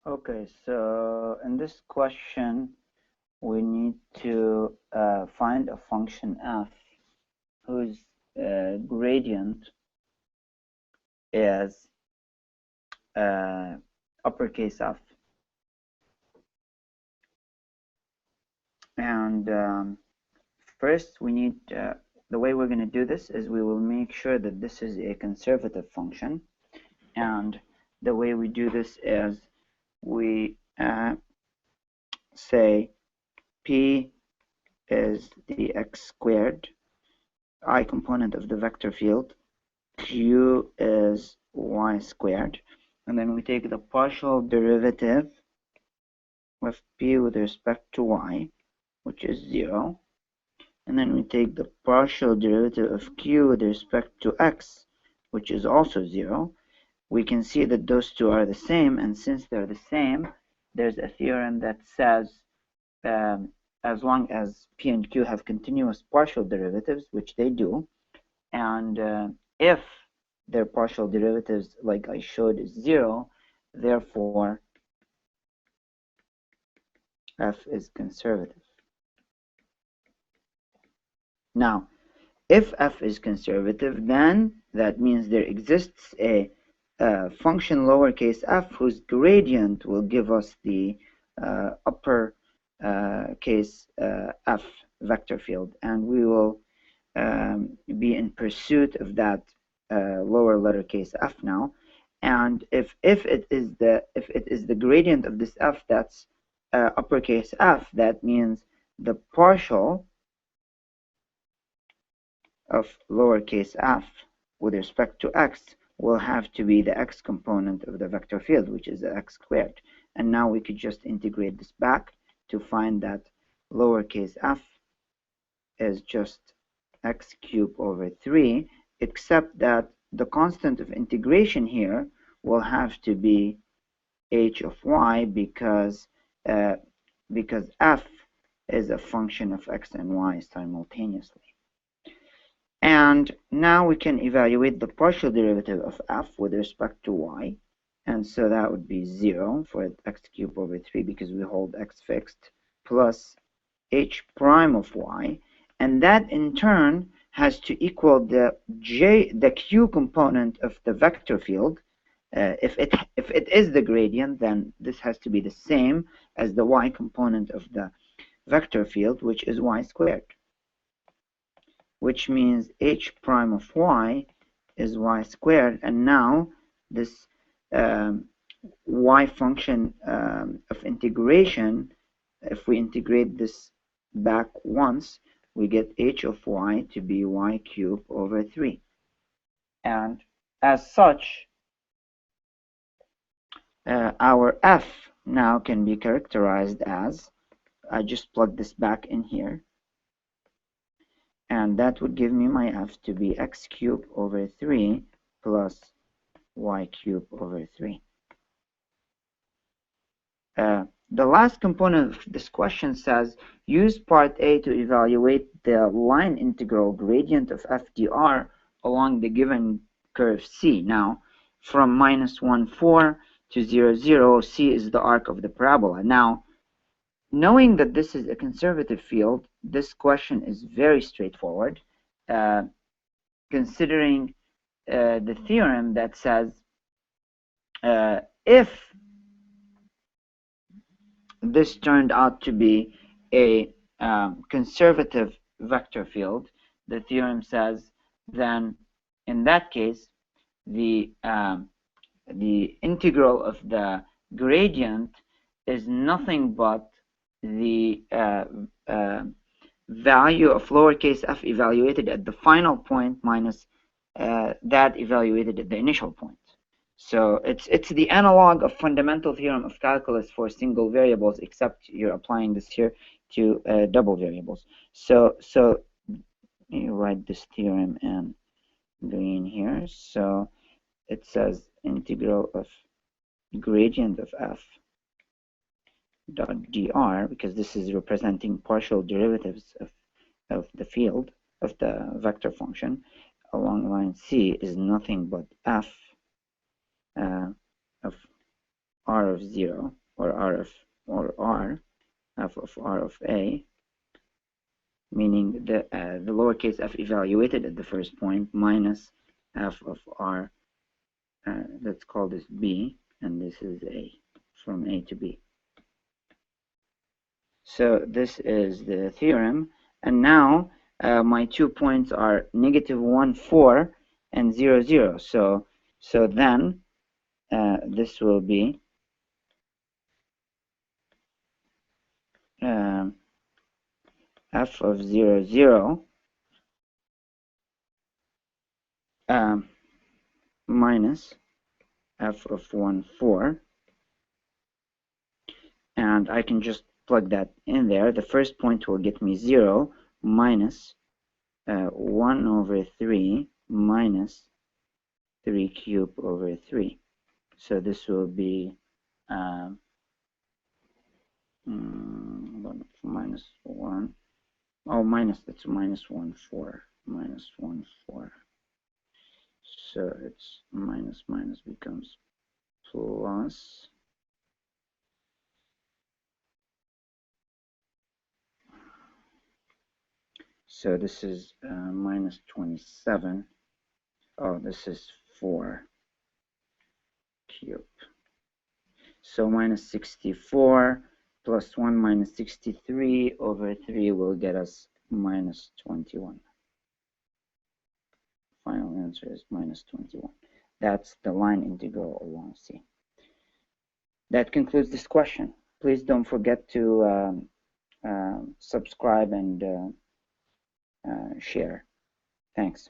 Okay, so in this question, we need to find a function f whose gradient is uppercase f. And first, we need the way we're going to do this is we will make sure that this is a conservative function. And the way we do this is we say p is the x squared, I component of the vector field, q is y squared, and then we take the partial derivative of p with respect to y, which is 0, and then we take the partial derivative of q with respect to x, which is also 0. We can see that those two are the same, and since they're the same, there's a theorem that says as long as p and q have continuous partial derivatives, which they do, and if their partial derivatives, like I showed, is 0, therefore f is conservative. Now, if f is conservative, then that means there exists a function lowercase f whose gradient will give us the upper case f vector field, and we will be in pursuit of that lower letter case f now. And if it is the gradient of this f that's uppercase f, that means the partial of lowercase f with respect to x will have to be the x component of the vector field, which is x squared. And now we could just integrate this back to find that lowercase f is just x cubed over 3, except that the constant of integration here will have to be h of y because f is a function of x and y simultaneously. And now we can evaluate the partial derivative of f with respect to y. And so that would be 0 for x cubed over 3 because we hold x fixed, plus h prime of y. And that in turn has to equal the q component of the vector field. If it is the gradient, then this has to be the same as the y component of the vector field, which is y squared, which means h prime of y is y squared. And now this y function of integration, if we integrate this back once, we get h of y to be y cubed over 3. And as such, our f now can be characterized as, I just plug this back in here, and that would give me my f to be x cubed over 3 plus y cubed over 3. The last component of this question says, use part A to evaluate the line integral gradient of f dr along the given curve C. Now, from -1, 4 to 0, 0, C is the arc of the parabola. Now, knowing that this is a conservative field, this question is very straightforward, considering the theorem that says if this turned out to be a conservative vector field, the theorem says, then in that case, the integral of the gradient is nothing but the value of lowercase f evaluated at the final point minus that evaluated at the initial point. So it's the analog of fundamental theorem of calculus for single variables, except you're applying this here to double variables. So you write this theorem in green here. So it says integral of gradient of f dot dr, because this is representing partial derivatives of the field of the vector function along line C, is nothing but f of r of 0, or r, f of r of a, meaning the lowercase f evaluated at the first point minus f of r, let's call this b, and this is a, from a to b. So this is the theorem, and now my 2 points are -1, 4, and 0, 0. So then this will be f of 0, 0 minus f of 1, 4, and I can just plug that in there. The first point will get me 0 minus 1 over 3 minus 3 cubed over 3. So this will be minus 1. Oh, minus, that's minus 1, 4. Minus 1, 4. So it's minus becomes plus. So this is minus 27. Oh, this is 4 cubed. So minus 64 plus 1 minus 63 over 3 will get us minus 21. Final answer is minus 21. That's the line integral along C. That concludes this question. Please don't forget to subscribe and share. Thanks.